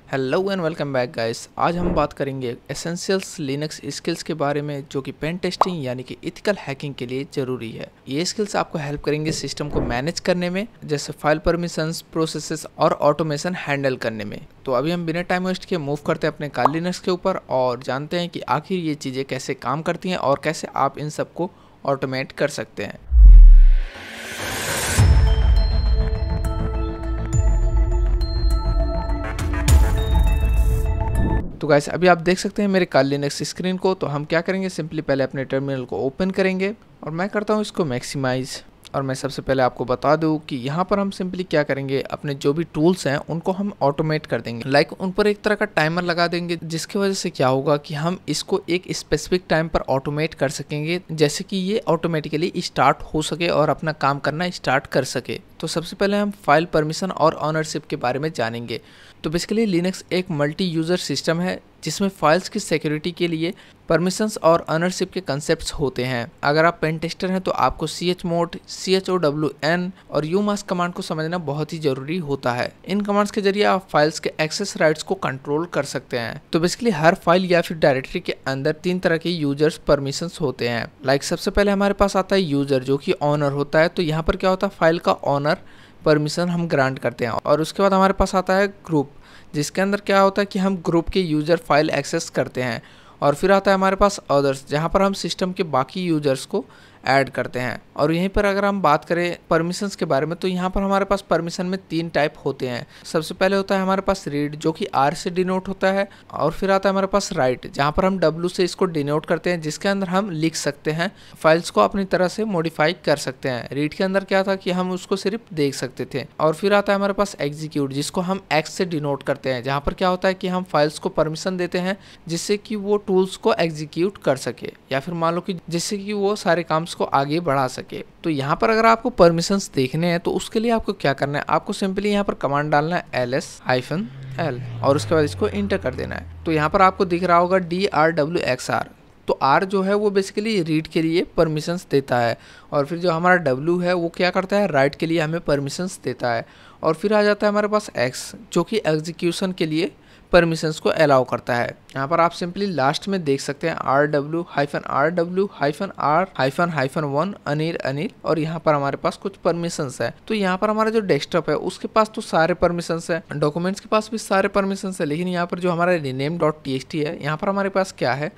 Hello and welcome back guys. आज हम बात करेंगे एसेंशियल्स लिनक्स स्किल्स के बारे में जो कि पेन टेस्टिंग यानी कि एथिकल हैकिंग के लिए ज़रूरी है। ये स्किल्स आपको हेल्प करेंगे सिस्टम को मैनेज करने में, जैसे फाइल परमिशंस, प्रोसेसेस और ऑटोमेशन हैंडल करने में। तो अभी हम बिना टाइम वेस्ट के मूव करते हैं अपने काली लिनक्स के ऊपर और जानते हैं कि आखिर ये चीज़ें कैसे काम करती हैं और कैसे आप इन सबको ऑटोमेट कर सकते हैं। तो गाइस अभी आप देख सकते हैं मेरे काली लिनक्स स्क्रीन को। तो हम क्या करेंगे, सिंपली पहले अपने टर्मिनल को ओपन करेंगे और मैं करता हूँ इसको मैक्सिमाइज। और मैं सबसे पहले आपको बता दूं कि यहाँ पर हम सिंपली क्या करेंगे, अपने जो भी टूल्स हैं उनको हम ऑटोमेट कर देंगे। लाइक उन पर एक तरह का टाइमर लगा देंगे, जिसकी वजह से क्या होगा कि हम इसको एक स्पेसिफिक टाइम पर ऑटोमेट कर सकेंगे, जैसे कि ये ऑटोमेटिकली स्टार्ट हो सके और अपना काम करना स्टार्ट कर सके। तो सबसे पहले हम फाइल परमिशन और ऑनरशिप के बारे में जानेंगे। तो बेसिकली लिनक्स एक मल्टी यूज़र सिस्टम है जिसमें फाइल्स की सिक्योरिटी के लिए परमिशंस और ऑनरशिप के कंसेप्ट्स होते हैं। अगर आप पेन टेस्टर हैं तो आपको chmod, chown और umask कमांड को समझना बहुत ही ज़रूरी होता है। इन कमांड्स के जरिए आप फाइल्स के एक्सेस राइट्स को कंट्रोल कर सकते हैं। तो बेसिकली हर फाइल या फिर डायरेक्टरी के अंदर 3 तरह के यूजर्स परमिशंस होते हैं। लाइक सबसे पहले हमारे पास आता है यूजर, जो कि ऑनर होता है। तो यहाँ पर क्या होता है, फाइल का ऑनर परमिशन हम ग्रांट करते हैं। और उसके बाद हमारे पास आता है ग्रुप, जिसके अंदर क्या होता है कि हम ग्रुप के यूज़र फाइल एक्सेस करते हैं। और फिर आता है हमारे पास अदर्स, जहाँ पर हम सिस्टम के बाकी यूजर्स को ऐड करते हैं। और यहीं पर अगर हम बात करें परमिशंस के बारे में, तो यहाँ पर हमारे पास परमिशन में 3 टाइप होते हैं। सबसे पहले होता है हमारे पास रीड, जो कि R से डिनोट होता है। और फिर आता है हमारे पास राइट, जहाँ पर हम W से इसको डिनोट करते हैं, जिसके अंदर हम लिख सकते हैं, फाइल्स को अपनी तरह से मॉडिफाई कर सकते हैं। रीड के अंदर क्या था कि हम उसको सिर्फ देख सकते थे। और फिर आता है हमारे पास एग्जीक्यूट, जिसको हम X से डिनोट करते हैं, जहाँ पर क्या होता है कि हम फाइल्स को परमिशन देते हैं जिससे कि वो टूल्स को एग्जीक्यूट कर सके, या फिर मान लो कि जिससे कि वो सारे काम को आगे बढ़ा सके। तो यहाँ पर अगर आपको परमिशंस देखने हैं तो उसके लिए आपको क्या करना है, आपको सिंपली यहाँ पर कमांड डालना है ls-l और उसके बाद इसको इंटर कर देना है। तो यहाँ पर आपको दिख रहा होगा drwxr। तो R जो है वो बेसिकली रीड के लिए परमिशंस देता है, और फिर जो हमारा W है वो क्या करता है, राइट के लिए हमें परमिशंस देता है। और फिर आ जाता है हमारे पास X, जो कि एग्जीक्यूशन के लिए परमिशंस को अलाउ करता है। यहाँ पर आप सिंपली लास्ट में देख सकते हैं rw-r-1 अनिल, और यहाँ पर हमारे पास कुछ परमिशंस है। तो यहाँ पर हमारा जो डेस्कटॉप है उसके पास तो सारे परमिशंस है, डॉक्यूमेंट्स के पास भी सारे परमिशंस है, लेकिन यहाँ पर जो हमारा rename.txt है, यहाँ पर हमारे पास क्या है,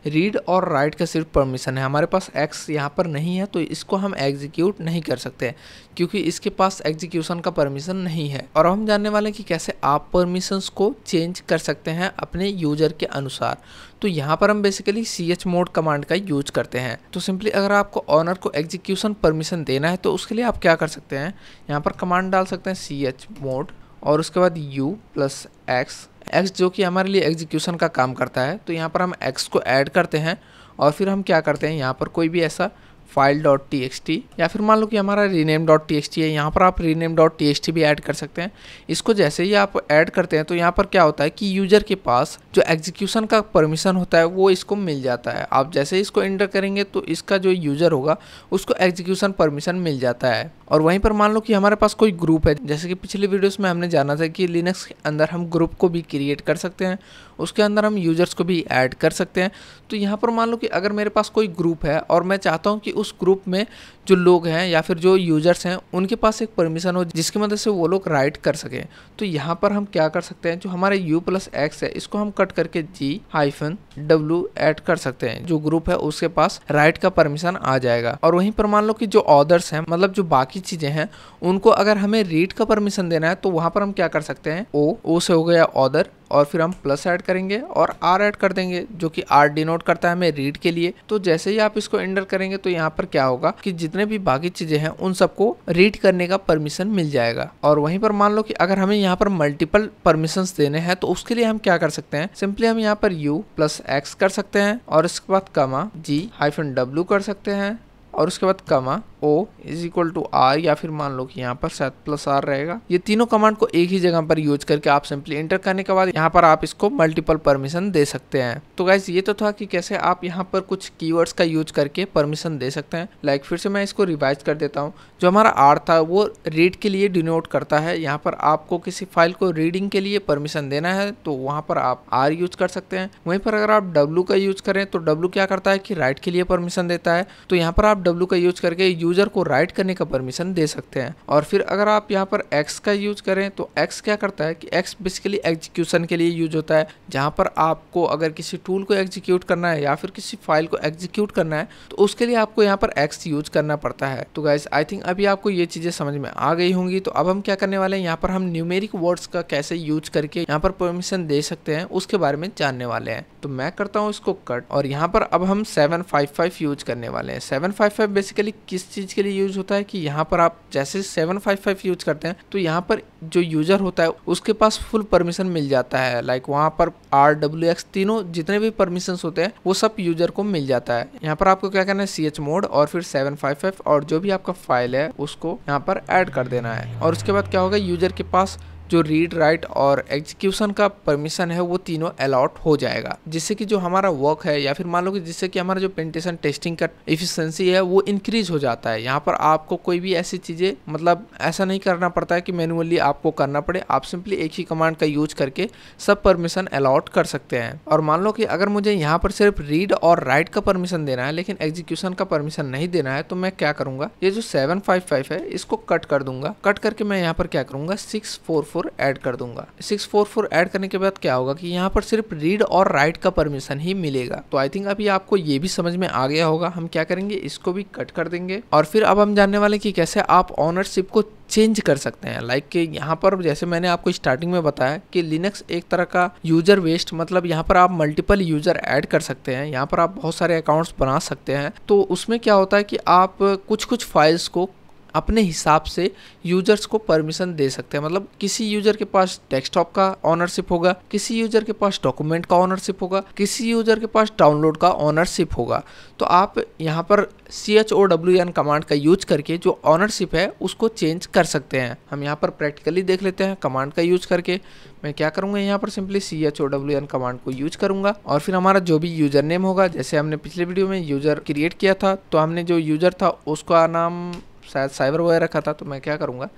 रीड और राइट का सिर्फ परमिशन है। हमारे पास X यहाँ पर नहीं है, तो इसको हम एग्जीक्यूट नहीं कर सकते क्योंकि इसके पास एग्जीक्यूशन का परमिशन नहीं है। और हम जानने वाले हैं कि कैसे आप परमिशंस को चेंज कर सकते हैं अपने यूजर के अनुसार। तो यहाँ पर हम बेसिकली chmod कमांड का यूज करते हैं। तो सिंपली अगर आपको ऑनर को एग्जीक्यूशन परमिशन देना है तो उसके लिए आप क्या कर सकते हैं, यहाँ पर कमांड डाल सकते हैं chmod और उसके बाद u+x जो कि हमारे लिए एग्जीक्यूशन का काम करता है। तो यहाँ पर हम x को ऐड करते हैं और फिर हम क्या करते हैं, यहाँ पर कोई भी ऐसा file.txt या फिर मान लो कि हमारा rename.txt है, यहाँ पर आप rename.txt भी ऐड कर सकते हैं। इसको जैसे ही आप ऐड करते हैं तो यहाँ पर क्या होता है कि यूजर के पास जो एग्जीक्यूशन का परमिशन होता है वो इसको मिल जाता है। आप जैसे ही इसको एंटर करेंगे तो इसका जो यूजर होगा उसको एग्जीक्यूशन परमिशन मिल जाता है। और वहीं पर मान लो कि हमारे पास कोई ग्रुप है, जैसे कि पिछले वीडियोस में हमने जाना था कि लिनक्स के अंदर हम ग्रुप को भी क्रिएट कर सकते हैं, उसके अंदर हम यूजर्स को भी ऐड कर सकते हैं। तो यहाँ पर मान लो कि अगर मेरे पास कोई ग्रुप है और मैं चाहता हूँ कि उस ग्रुप में जो लोग हैं या फिर जो यूजर्स हैं उनके पास एक परमिशन हो जिसकी मदद से वो लोग राइट कर सकें, तो यहाँ पर हम क्या कर सकते हैं, जो हमारे u+x है इसको हम कट करके g-w ऐड कर सकते हैं। जो ग्रुप है उसके पास राइट का परमिशन आ जाएगा। और वहीं पर मान लो कि जो ऑदर्स हैं, मतलब जो बाकी चीजें हैं, उनको अगर हमें रीड का परमिशन देना है तो वहां पर हम क्या कर सकते हैं, ओ से हो गया ऑदर, और फिर हम प्लस ऐड करेंगे और R ऐड कर देंगे, जो कि R डिनोट करता है हमें रीड के लिए। तो जैसे ही आप इसको एंटर करेंगे तो यहाँ पर क्या होगा कि जितने भी बाकी चीजें हैं उन सबको रीड करने का परमिशन मिल जाएगा। और वहीं पर मान लो कि अगर हमें यहाँ पर मल्टीपल परमिशंस देने हैं तो उसके लिए हम क्या कर सकते हैं, सिंपली हम यहाँ पर u+x कर सकते हैं और इसके बाद कमा g-w कर सकते हैं और उसके बाद comma O is equal to R, या फिर मान लो कि यहाँ पर शायद प्लस R रहेगा। ये तीनों कमांड को एक ही जगह पर यूज करके आप सिंपली इंटर करने के बाद यहाँ पर आप इसको मल्टीपल परमिशन दे सकते हैं। तो गाइस ये तो था कि कैसे आप यहाँ पर कुछ कीवर्ड्स का यूज करके परमिशन दे सकते हैं। लाइक फिर से मैं इसको रिवाइज कर देता हूँ। जो हमारा R था वो रीड के लिए डिनोट करता है। यहाँ पर आपको किसी फाइल को रीडिंग के लिए परमिशन देना है तो वहाँ पर आप R यूज कर सकते हैं। वहीं पर अगर आप W का यूज करें तो W क्या करता है कि राइट के लिए परमिशन देता है, तो यहाँ पर आप W का यूज करके यूजर को राइट करने का परमिशन दे सकते हैं। और फिर अगर आप यहाँ पर X का यूज करें तो X क्या करता है कि X बेसिकली एग्जीक्यूशन के लिए यूज होता है, जहाँ पर आपको अगर किसी टूल को एग्जीक्यूट करना है या फिर किसी फाइल को एग्जीक्यूट करना है तो उसके लिए आपको यहाँ पर X यूज करना पड़ता है। तो गाइस आई थिंक अभी आपको ये चीजें समझ में आ गई होंगी। तो अब हम क्या करने वाले हैं, यहाँ पर हम न्यूमेरिक वर्ड्स का कैसे यूज करके यहाँ पर परमिशन दे सकते हैं उसके बारे में जानने वाले हैं। तो मैं करता हूँ इसको कट, और यहाँ पर अब हम 755 यूज करने वाले हैं। 755 बेसिकली किस चीज के लिए यूज होता है कि यहाँ पर आप जैसे 755 यूज करते हैं तो यहाँ पर जो यूजर होता है उसके पास फुल परमिशन मिल जाता है। लाइक वहाँ पर RWX तीनों जितने भी परमिशंस होते हैं वो सब यूजर को मिल जाता है। यहाँ पर आपको क्या करना है, chmod और फिर 755 और जो भी आपका फाइल है उसको यहाँ पर ऐड कर देना है। और उसके बाद क्या होगा, यूजर के पास जो रीड राइट और एग्जीक्यूशन का परमिशन है वो तीनों अलॉट हो जाएगा, जिससे कि जो हमारा वर्क है या फिर मान लो कि जिससे कि हमारा जो पेंटेशन टेस्टिंग का एफिशिएंसी है वो इंक्रीज हो जाता है। यहाँ पर आपको कोई भी ऐसी चीजें मतलब ऐसा नहीं करना पड़ता है कि मैनुअली आपको करना पड़े, आप सिंपली एक ही कमांड का यूज करके सब परमिशन अलॉट कर सकते हैं। और मान लो कि अगर मुझे यहाँ पर सिर्फ रीड और राइट का परमिशन देना है लेकिन एग्जीक्यूशन का परमिशन नहीं देना है तो मैं क्या करूंगा, ये जो 755 है इसको कट कर दूंगा। कट करके मैं यहाँ पर क्या करूंगा 644 ऐड कर दूंगा। 644 ऐड करने के बाद क्या होगा कि यहाँ पर सिर्फ रीड और राइट का परमिशन ही मिलेगा। तो आई थिंक अभी आपको ये भी समझ में आ गया होगा। हम क्या करेंगे, इसको भी कट कर देंगे और फिर अब हम जानने वाले कि कैसे आप ओनरशिप को चेंज कर सकते हैं। लाइक कि यहाँ पर जैसे मैंने आपको स्टार्टिंग में बताया कि लिनक्स एक तरह का यूजर बेस्ड, मतलब यहाँ पर आप मल्टीपल यूजर ऐड कर सकते हैं, यहाँ पर आप बहुत सारे अकाउंट्स बना सकते हैं। तो उसमें क्या होता है कि आप कुछ फाइल्स को अपने हिसाब से यूजर्स को परमिशन दे सकते हैं। मतलब किसी यूजर के पास डेस्कटॉप का ओनरशिप होगा, किसी यूजर के पास डॉक्यूमेंट का ओनरशिप होगा, किसी यूजर के पास डाउनलोड का ओनरशिप होगा। तो आप यहाँ पर CHOWN कमांड का यूज करके जो ओनरशिप है उसको चेंज कर सकते हैं। हम यहाँ पर प्रैक्टिकली देख लेते हैं कमांड का यूज करके। मैं क्या करूँगा, यहाँ पर सिंपली CHOWN कमांड को यूज करूँगा और फिर हमारा जो भी यूजर नेम होगा, जैसे हमने पिछले वीडियो में यूजर क्रिएट किया था तो हमने जो यूजर था उसका नाम शायद साइबर बॉय रखा था, तो मैं क्या करूँगा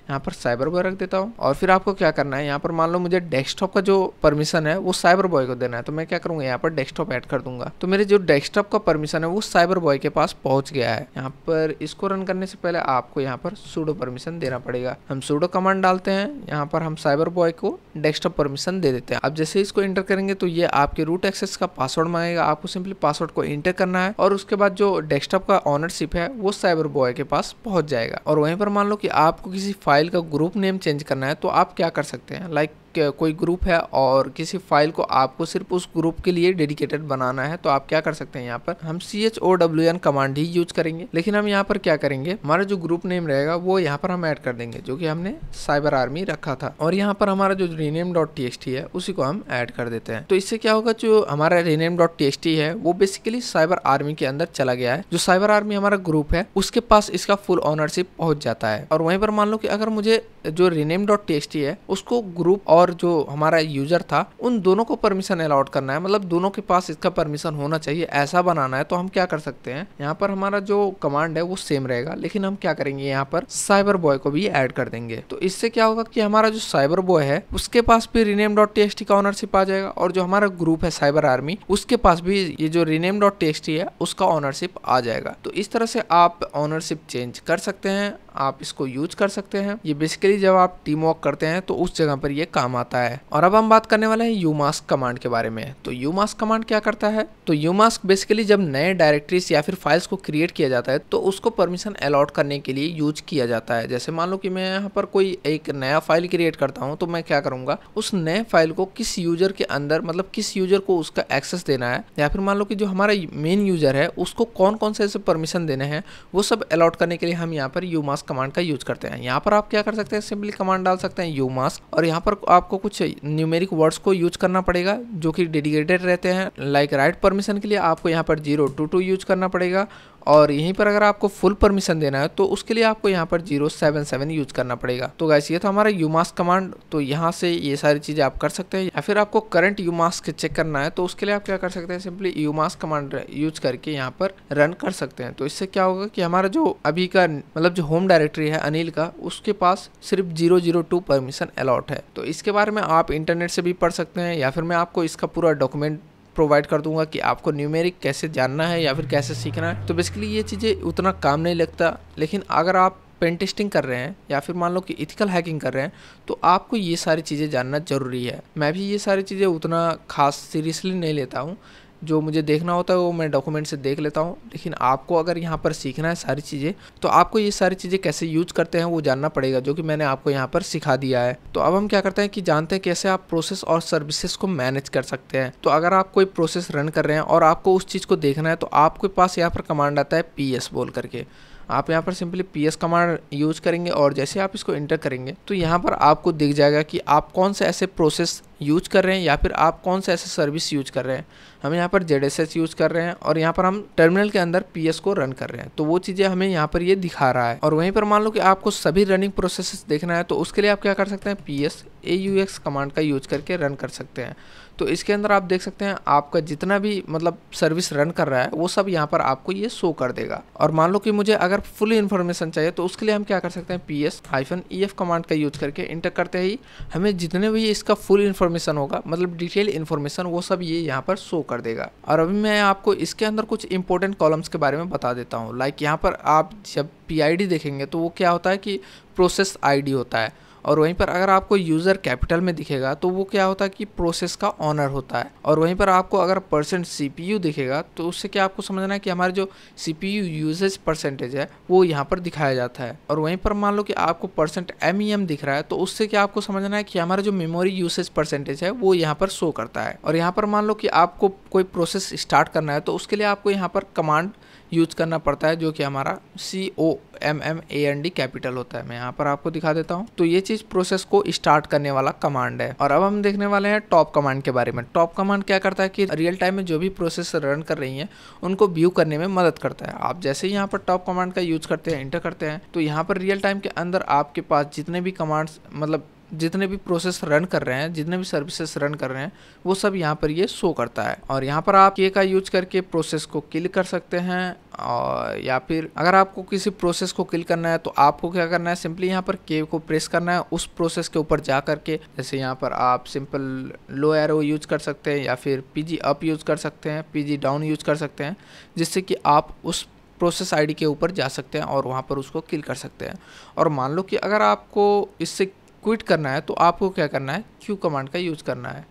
यहाँ पर साइबर बॉय रख देता हूँ। और फिर आपको क्या करना है, यहाँ पर मान लो मुझे डेस्कटॉप का जो परमिशन है वो साइबर बॉय को देना है, तो मैं क्या करूँगा यहाँ पर डेस्कटॉप ऐड कर दूंगा। तो मेरे जो डेस्कटॉप का परमिशन है वो साइबर बॉय के पास पहुँच गया है। यहाँ पर इसको रन करने से पहले आपको यहाँ पर सूडो परमिशन देना पड़ेगा। हम सूडो कमांड डालते हैं, यहाँ पर हम साइबर बॉय को डेस्कटॉप परमिशन दे देते हैं। अब जैसे इसको इंटर करेंगे तो ये आपके रूट एक्सेस का पासवर्ड मांगेगा, आपको सिंपली पासवर्ड को इंटर करना है और उसके बाद जो डेस्कटॉप का ओनरशिप है वो साइबर बॉय के पास पहुंच जाएगा। और वहीं पर मान लो कि आपको किसी फाइल का ग्रुप नेम चेंज करना है तो आप क्या कर सकते हैं, लाइक कोई ग्रुप है और किसी फाइल को आपको सिर्फ उस ग्रुप के लिए डेडिकेटेड बनाना है तो आप क्या कर सकते हैं, यहाँ पर हम CHOWN कमांड ही यूज करेंगे। लेकिन हम यहाँ पर क्या करेंगे, हमारा जो ग्रुप नेम रहेगा वो यहाँ पर हम ऐड कर देंगे जो कि हमने साइबर आर्मी रखा था। और यहाँ पर हमारा जो rename.txt है उसी को हम ऐड कर देते हैं। तो इससे क्या होगा, जो हमारा rename.txt है वो बेसिकली साइबर आर्मी के अंदर चला गया है। जो साइबर आर्मी हमारा ग्रुप है उसके पास इसका फुल ओनरशिप पहुंच जाता है। और वहीं पर मान लो कि अगर मुझे जो rename.txt है उसको ग्रुप और जो हमारा यूजर था उन दोनों को परमिशन अलाउड करना है, मतलब दोनों के पास इसका परमिशन होना चाहिए, ऐसा बनाना है। तो हम क्या कर सकते हैं, यहाँ पर हमारा जो कमांड है वो सेम रहेगा लेकिन हम क्या करेंगे, यहाँ पर साइबर बॉय को भी ऐड कर देंगे। तो इससे क्या होगा कि हमारा जो साइबर बॉय है उसके पास भी rename.txt का ओनरशिप आ जाएगा और जो हमारा ग्रुप है साइबर आर्मी उसके पास भी ये जो rename.txt है उसका ओनरशिप आ जाएगा। तो इस तरह से आप ओनरशिप चेंज कर सकते हैं, आप इसको यूज कर सकते हैं। ये बेसिकली जब आप टीम वर्क करते हैं तो उस जगह पर ये काम आता है। और अब हम बात करने वाले हैं umask कमांड के बारे में। तो umask कमांड क्या करता है, तो umask बेसिकली जब नए डायरेक्टरीज या फिर फाइल्स को क्रिएट किया जाता है तो उसको परमिशन अलॉट करने के लिए यूज किया जाता है। जैसे मान लो कि मैं यहाँ पर कोई एक नया फाइल क्रिएट करता हूँ तो मैं क्या करूंगा, उस नए फाइल को किस यूजर के अंदर, मतलब किस यूजर को उसका एक्सेस देना है, या फिर मान लो कि जो हमारा मेन यूजर है उसको कौन कौन से ऐसे परमिशन देने हैं वो सब अलॉट करने के लिए हम यहाँ पर umask कमांड का यूज करते हैं। यहाँ पर आप क्या कर सकते हैं, सिंपली कमांड डाल सकते हैं umask और यहाँ पर आपको कुछ न्यूमेरिक वर्ड्स को यूज करना पड़ेगा जो कि डेडिकेटेड रहते हैं। लाइक राइट परमिशन के लिए आपको यहाँ पर 022 यूज करना पड़ेगा और यहीं पर अगर आपको फुल परमिशन देना है तो उसके लिए आपको यहाँ पर 077 यूज करना पड़ेगा। तो गाइस ये था हमारा umask कमांड। तो यहाँ से ये सारी चीज़ें आप कर सकते हैं, या फिर आपको करंट umask चेक करना है तो उसके लिए आप क्या कर सकते हैं, सिंपली umask कमांड यूज करके यहाँ पर रन कर सकते हैं। तो इससे क्या होगा कि हमारा जो अभी का मतलब जो होम डायरेक्टरी है अनिल का, उसके पास सिर्फ 002 परमिशन अलॉट है। तो इसके बारे में आप इंटरनेट से भी पढ़ सकते हैं, या फिर मैं आपको इसका पूरा डॉक्यूमेंट प्रोवाइड कर दूंगा कि आपको न्यूमेरिक कैसे जानना है या फिर कैसे सीखना है। तो बेसिकली ये चीज़ें उतना काम नहीं लगता, लेकिन अगर आप पेन टेस्टिंग कर रहे हैं या फिर मान लो कि इथिकल हैकिंग कर रहे हैं तो आपको ये सारी चीज़ें जानना ज़रूरी है। मैं भी ये सारी चीज़ें उतना खास सीरियसली नहीं लेता हूँ, जो मुझे देखना होता है वो मैं डॉक्यूमेंट से देख लेता हूँ। लेकिन आपको अगर यहाँ पर सीखना है सारी चीज़ें, तो आपको ये सारी चीज़ें कैसे यूज करते हैं वो जानना पड़ेगा, जो कि मैंने आपको यहाँ पर सिखा दिया है। तो अब हम क्या करते हैं कि जानते हैं कैसे आप प्रोसेस और सर्विसेज को मैनेज कर सकते हैं। तो अगर आप कोई प्रोसेस रन कर रहे हैं और आपको उस चीज़ को देखना है तो आपके पास यहाँ पर कमांड आता है PS बोल करके। आप यहाँ पर सिंपली PS कमांड यूज करेंगे और जैसे आप इसको एंटर करेंगे तो यहाँ पर आपको दिख जाएगा कि आप कौन से ऐसे प्रोसेस यूज कर रहे हैं या फिर आप कौन से ऐसे सर्विस यूज कर रहे हैं। हम यहाँ पर ZSH यूज कर रहे हैं और यहाँ पर हम टर्मिनल के अंदर PS को रन कर रहे हैं, तो वो चीज़ें हमें यहाँ पर ये दिखा रहा है। और वहीं पर मान लो कि आपको सभी रनिंग प्रोसेसेस देखना है तो उसके लिए आप क्या कर सकते हैं, PS AUX कमांड का यूज करके रन कर सकते हैं। तो इसके अंदर आप देख सकते हैं आपका जितना भी मतलब सर्विस रन कर रहा है वो सब यहाँ पर आपको ये शो कर देगा। और मान लो कि मुझे अगर फुल इन्फॉर्मेशन चाहिए तो उसके लिए हम क्या कर सकते हैं, PS-EF कमांड का यूज करके इंटर करते ही हमें जितने भी इसका फुल इन्फॉर्मेशन होगा, मतलब डिटेल इन्फॉर्मेशन, वो सब ये यहाँ पर शो कर देगा। और अभी मैं आपको इसके अंदर कुछ इंपॉर्टेंट कॉलम्स के बारे में बता देता हूँ। लाइक यहाँ पर आप जब PID देखेंगे तो वो क्या होता है कि प्रोसेस ID होता है, और वहीं पर अगर आपको यूज़र कैपिटल में दिखेगा तो वो क्या होता है कि प्रोसेस का ऑनर होता है। और वहीं पर आपको अगर %CPU दिखेगा तो उससे क्या आपको समझना है कि हमारे जो CPU यूजेज परसेंटेज है वो यहाँ पर दिखाया जाता है। और वहीं पर मान लो कि आपको %MEM दिख रहा है तो उससे क्या आपको समझना है कि हमारा जो मेमोरी यूसेज परसेंटेज है वो यहाँ पर शो करता है। और यहाँ पर मान लो कि आपको कोई प्रोसेस स्टार्ट करना है तो उसके लिए आपको यहाँ पर कमांड यूज करना पड़ता है, जो कि हमारा COMMAND कैपिटल होता है। मैं यहाँ पर आपको दिखा देता हूँ। तो ये चीज़ प्रोसेस को स्टार्ट करने वाला कमांड है। और अब हम देखने वाले हैं टॉप कमांड के बारे में। टॉप कमांड क्या करता है कि रियल टाइम में जो भी प्रोसेस रन कर रही हैं उनको व्यू करने में मदद करता है। आप जैसे ही यहाँ पर टॉप कमांड का यूज करते हैं, इंटर करते हैं, तो यहाँ पर रियल टाइम के अंदर आपके पास जितने भी कमांड्स, मतलब जितने भी प्रोसेस रन कर रहे हैं, जितने भी सर्विसेज रन कर रहे हैं, वो सब यहाँ पर ये शो करता है। और यहाँ पर आप K का यूज करके प्रोसेस को किल कर सकते हैं। और या फिर अगर आपको किसी प्रोसेस को किल करना है तो आपको क्या करना है, सिंपली यहाँ पर K को प्रेस करना है उस प्रोसेस के ऊपर जा करके। जैसे यहाँ पर आप सिंपल लो एरो यूज कर सकते हैं, या फिर PG अप यूज कर सकते हैं, PG डाउन यूज कर सकते हैं, जिससे कि आप उस प्रोसेस ID के ऊपर जा सकते हैं और वहाँ पर उसको किल कर सकते हैं। और मान लो कि अगर आपको इससे क्विट करना है तो आपको क्या करना है, Q कमांड का यूज करना है।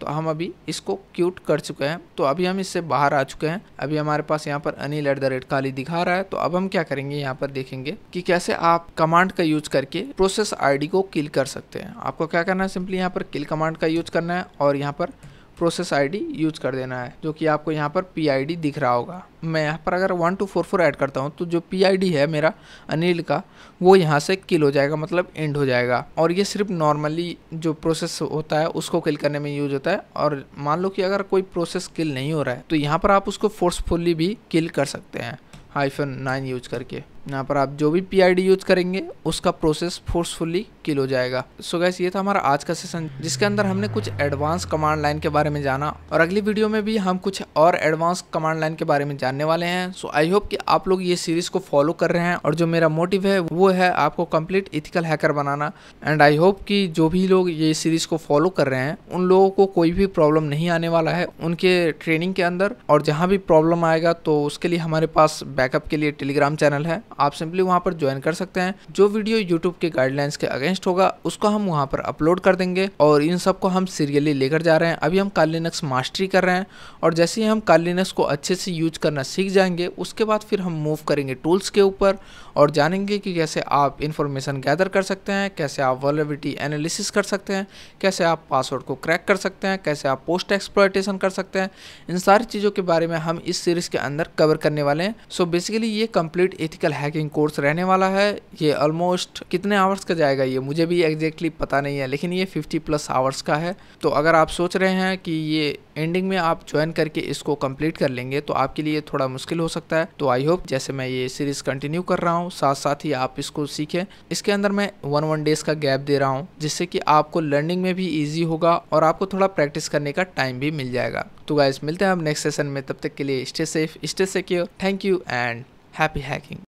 तो हम अभी इसको क्यूट कर चुके हैं, तो अभी हम इससे बाहर आ चुके हैं। अभी हमारे पास यहाँ पर anil@kali दिखा रहा है। तो अब हम क्या करेंगे, यहाँ पर देखेंगे कि कैसे आप कमांड का यूज करके प्रोसेस ID को किल कर सकते हैं। आपको क्या करना है, सिंपली यहाँ पर किल कमांड का यूज करना है और यहाँ पर प्रोसेस ID यूज कर देना है, जो कि आपको यहाँ पर PID दिख रहा होगा। मैं यहाँ पर अगर 1244 ऐड करता हूँ तो जो PID है मेरा अनिल का, वो यहाँ से किल हो जाएगा, मतलब एंड हो जाएगा। और ये सिर्फ नॉर्मली जो प्रोसेस होता है उसको किल करने में यूज होता है। और मान लो कि अगर कोई प्रोसेस किल नहीं हो रहा है तो यहाँ पर आप उसको फोर्सफुली भी किल कर सकते हैं, -9 यूज करके। यहाँ पर आप जो भी PID यूज करेंगे उसका प्रोसेस फोर्सफुली किल हो जाएगा। सो गाइस ये था हमारा आज का सेशन, जिसके अंदर हमने कुछ एडवांस कमांड लाइन के बारे में जाना, और अगली वीडियो में भी हम कुछ और एडवांस कमांड लाइन के बारे में जानने वाले हैं। सो आई होप कि आप लोग ये सीरीज को फॉलो कर रहे हैं, और जो मेरा मोटिव है वो है आपको complete ethical hacker banana. And I hope कि जो भी लोग ये सीरीज को फॉलो कर रहे हैं उन लोगों को कोई भी प्रॉब्लम नहीं आने वाला है उनके ट्रेनिंग के अंदर। और जहाँ भी प्रॉब्लम आएगा तो उसके लिए हमारे पास बैकअप के लिए टेलीग्राम चैनल है, आप सिंपली वहाँ पर ज्वाइन कर सकते हैं। जो वीडियो यूट्यूब के गाइडलाइंस के अगेंस्ट होगा उसको हम वहाँ पर अपलोड कर देंगे, और इन सब को हम सीरियली लेकर जा रहे हैं। अभी हम Kali Linux मास्टरी कर रहे हैं, और जैसे ही हम Kali Linux को अच्छे से यूज करना सीख जाएंगे उसके बाद फिर हम मूव करेंगे टूल्स के ऊपर, और जानेंगे कि कैसे आप इंफॉर्मेशन गैदर कर सकते हैं, कैसे आप वल्नरेबिलिटी एनालिसिस कर सकते हैं, कैसे आप पासवर्ड को क्रैक कर सकते हैं, कैसे आप पोस्ट एक्सप्लॉयटेशन कर सकते हैं। इन सारी चीज़ों के बारे में हम इस सीरीज़ के अंदर कवर करने वाले हैं। सो बेसिकली ये कंप्लीट एथिकल हैकिंग कोर्स रहने वाला है। ये ऑलमोस्ट कितने आवर्स का जाएगा ये मुझे भी एग्जैक्टली पता नहीं है, लेकिन ये 50+ आवर्स का है। तो अगर आप सोच रहे हैं कि ये एंडिंग में आप ज्वाइन करके इसको कंप्लीट कर लेंगे तो आपके लिए थोड़ा मुश्किल हो सकता है। तो आई होप जैसे मैं ये सीरीज़ कंटिन्यू कर रहा हूँ साथ साथ ही आप इसको सीखें। इसके अंदर मैं 1 डेज़ का गैप दे रहा हूँ, जिससे कि आपको लर्निंग में भी ईजी होगा और आपको थोड़ा प्रैक्टिस करने का टाइम भी मिल जाएगा। तो गाइस मिलते हैं अब नेक्स्ट सेशन में, तब तक के लिए stay safe, stay secure, thank you and happy hacking.